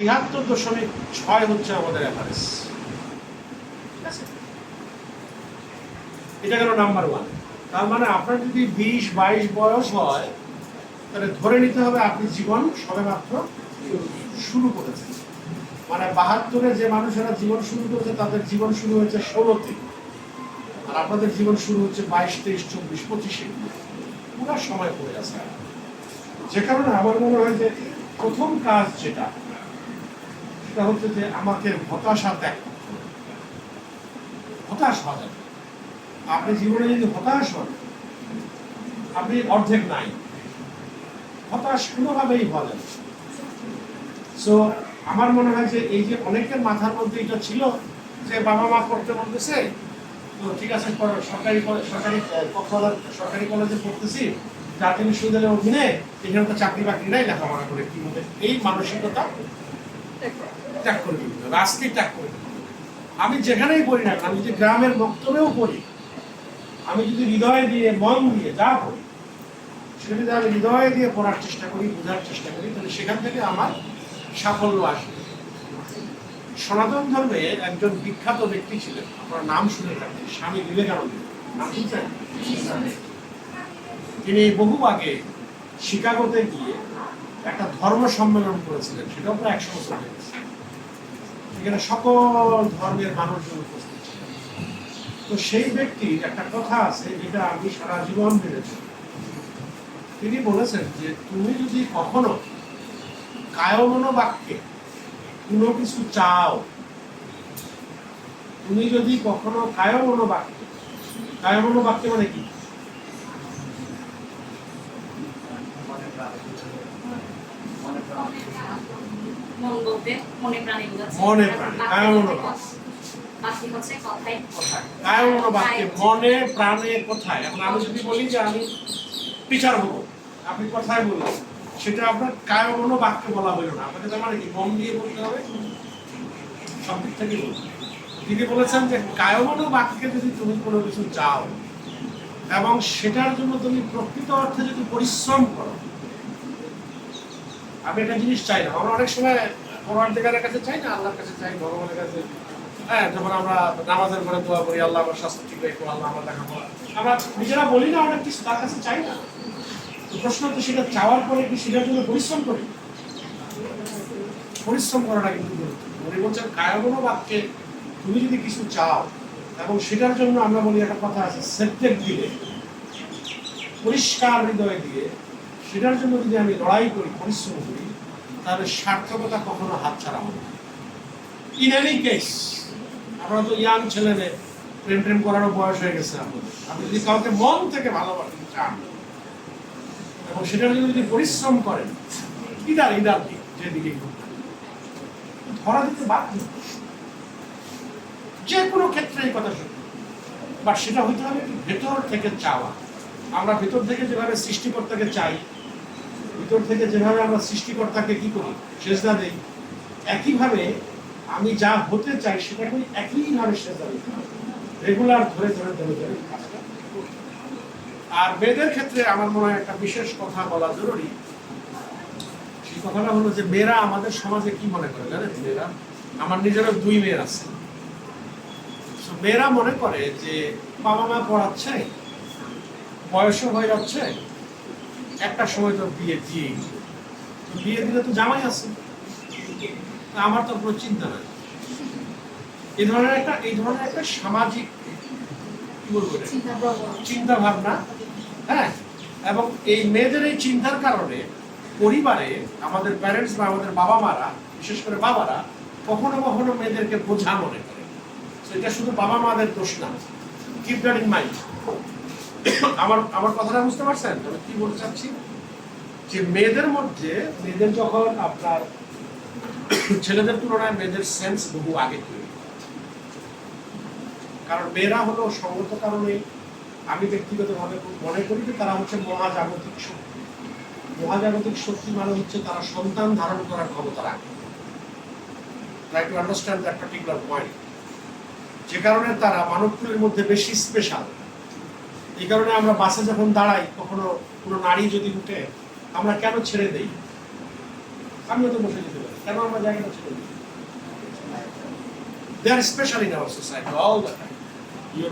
73.6 হচ্ছে আমাদের অ্যাভারেজ। ঠিক আছে, এটা গেল নাম্বার 1। তার মানে আপনার যদি 20-22 বয়স হয় তাহলে ধরে নিতে হবে আপনি জীবন সবেমাত্র শুরু করেছেন। মানে 72-এ যে মানুষেরা জীবন শুরু করেছে তাদের জীবন শুরু হয়েছে 16-তে, আর আপনাদের জীবন শুরু হচ্ছে 22, 23, 24, 25-এ। পুরো সময় পড়ে আছে। যে কারণে আমার মনে হয় যে প্রথম কাজ যেটা, সেটা হচ্ছে যে আমাকে হতাশা ত্যাগ করতে হবে। হতাশ হওয়া যাবে। আপনি জীবনে যদি হতাশ হন, আপনি অর্ধেক নাই। হতাশ কোনোভাবেই হওয়া যাবে। সো আমার মনে হয় যে এই যে অনেকের মাথার মধ্যে এটা ছিল যে বাবা মা পড়তে বলতেছে, তো ঠিক আছে সরকারি কলেজে পড়তেছি, জাতীয় বিশ্ববিদ্যালয়ের অধীনে, এখানে তো চাকরি বাকরি নাই, লেখাপড়া করে কি হবে, এই মানসিকতা ত্যাগ করে দিতে হবে, আজকেই ত্যাগ করে দিতে হবে। আমি যেখানেই পড়ি না, আমি যদি গ্রামের বক্তব্যেও পড়ি, আমি যদি হৃদয় দিয়ে মন দিয়ে যা পড়ি, সেটা যদি আমি হৃদয় দিয়ে পড়ার চেষ্টা করি, বোঝার চেষ্টা করি, তাহলে সেখান থেকে আমার সাফল্য আসবে। সনাতন ধর্মে একজন বিখ্যাত ব্যক্তি ছিলেন, আপনার নাম শুনে থাকবেন, স্বামী বিবেকানন্দ। নাম শুনছেন? তিনি বহু আগে শিকাগোতে গিয়ে একটা ধর্ম সম্মেলন করেছিলেন, সেটাও প্রায় 100 বছর হয়ে গেছে। সেখানে সকল ধর্মের মানুষজন উপস্থিত ছিলেন। তো সেই ব্যক্তির একটা কথা আছে যেটা আমি সারা জীবন মেনেছি। তিনি বলেছেন যে তুমি যদি কখনো কায়মনোবাক্যে কোনো কিছু চাও, তুমি যদি কখনো কায়মনোবাক্যে মানে কি? মনে প্রাণে মনে প্রাণে কোথায়। এখন আমি যদি বলি যে আমি টিচার হবো, আপনি কথায় বললেন, সেটা আপনার কায়মনোবাক্যে বলা হইল না। আপনাকে তার মানে কি মন দিয়ে বলতে হবে, সব দিক থেকে বলতে। তিনি বলেছেন যে কায়মনোবাক্যে যদি তুমি কোনো কিছু চাও এবং সেটার জন্য তুমি প্রকৃত অর্থে যদি পরিশ্রম করো। আমি একটা জিনিস চাই না, আমরা অনেক সময় পরওয়ারদিগারের কাছে চাই না, আল্লাহর কাছে চাই, ভগবানের কাছে। হ্যাঁ, যখন আমরা নামাজের ঘরে দোয়া করি, আল্লাহ আমার স্বাস্থ্য ঠিক রেখো, আল্লাহ আমার লেখাপড়া, আমরা নিজেরা বলি না অনেক কিছু, তার কাছে চাই না। প্রশ্ন হচ্ছে সেটা চাওয়ার পরে কি সেটার জন্য পরিশ্রম করি? পরিশ্রম করাটা কিন্তু গুরুত্বপূর্ণ। উনি বলছেন কায়মনোবাক্যে তুমি যদি কিছু চাও এবং সেটার জন্য আমরা বলি একটা কথা আছে, সেপ্টেক দিলে, পরিষ্কার হৃদয় দিয়ে সেটার জন্য যদি আমি লড়াই করি, পরিশ্রম করি, তাহলে সার্থকতা কখনো হাতছাড়া হবে না। ইন এনি কেস, আপনারা তো ইয়াং ছেলে মেয়ে, প্রেম করারও বয়স হয়ে গেছে আপনাদের। আপনি যদি কাউকে মন থেকে ভালোবাসতে চান এবং সেটার জন্য যদি পরিশ্রম করেন, ইদার দিক যেদিকে ধরা দিতে বাধ্য, যে কোনো ক্ষেত্রে এই কথা সত্যি। বাট সেটা হইতে হবে ভেতর থেকে চাওয়া। আমরা ভেতর থেকে যেভাবে সৃষ্টিকর্তাকে চাই, ভিতর থেকে যেভাবে আমরা সৃষ্টিকর্তাকে কি করি, সেজদা দেই, একইভাবে আমি যা হতে চাই সেটা করি, একইভাবে সেজদা দিতে হবে, রেগুলার ধরে কাজটা। আর মেয়েদের ক্ষেত্রে আমার মনে হয় একটা বিশেষ কথা বলা জরুরি। সেই কথাটা হলো যে মেয়েরা আমাদের সমাজে কি মনে করে জানেন? মেয়েরা, আমার নিজেরও 2 মেয়ের আছে। মেয়েরা মনে করে যে বাবা মা পড়াচ্ছে, বয়সও হয়ে যাচ্ছে, একটা সময় তো বিয়ে দিলে তো জামাই আছে, আমার তো কোনো চিন্তা নাই। এই ধরনের একটা সামাজিক কি বলবো চিন্তা ভাবনা। হ্যাঁ, এবং এই মেয়েদের এই চিন্তার কারণে পরিবারে আমাদের প্যারেন্টস বা আমাদের বাবা মারা, বিশেষ করে বাবারা, কখনো কখনো মেয়েদেরকে বোঝা মনে করে। এটা শুধু বাবা মাদের দোষ না, কিপ দ্যাট ইন মাইন্ড। আমার কথাটা বুঝতে পারছেন আমি কি বলতে চাচ্ছি? যে মেয়েদের যখন আপনার ছেলেদের তুলনায় মেয়েদের সেন্স বহু আগে তৈরি, কারণ মেয়েরা হলো সঙ্গত কারণে আমি ব্যক্তিগতভাবে মনে করি যে তারা হচ্ছে মহাজাগতিক শক্তি। মহাজাগতিক শক্তি মানে হচ্ছে তারা সন্তান ধারণ করার ক্ষমতা রাখে। Try to understand that particular point. যে কারণে তারা মানবকুলের মধ্যে বেশি স্পেশাল। এই কারণে আমরা বাসে যখন দাঁড়াই, কখনো কোনো নারী যদি উঠে, আমরা কেন ছেড়ে দেই? আমিও তো বসে যেতে পারি। কেন আমরা জায়গাটা ছেড়ে দিই? They are special in our society all the time. Your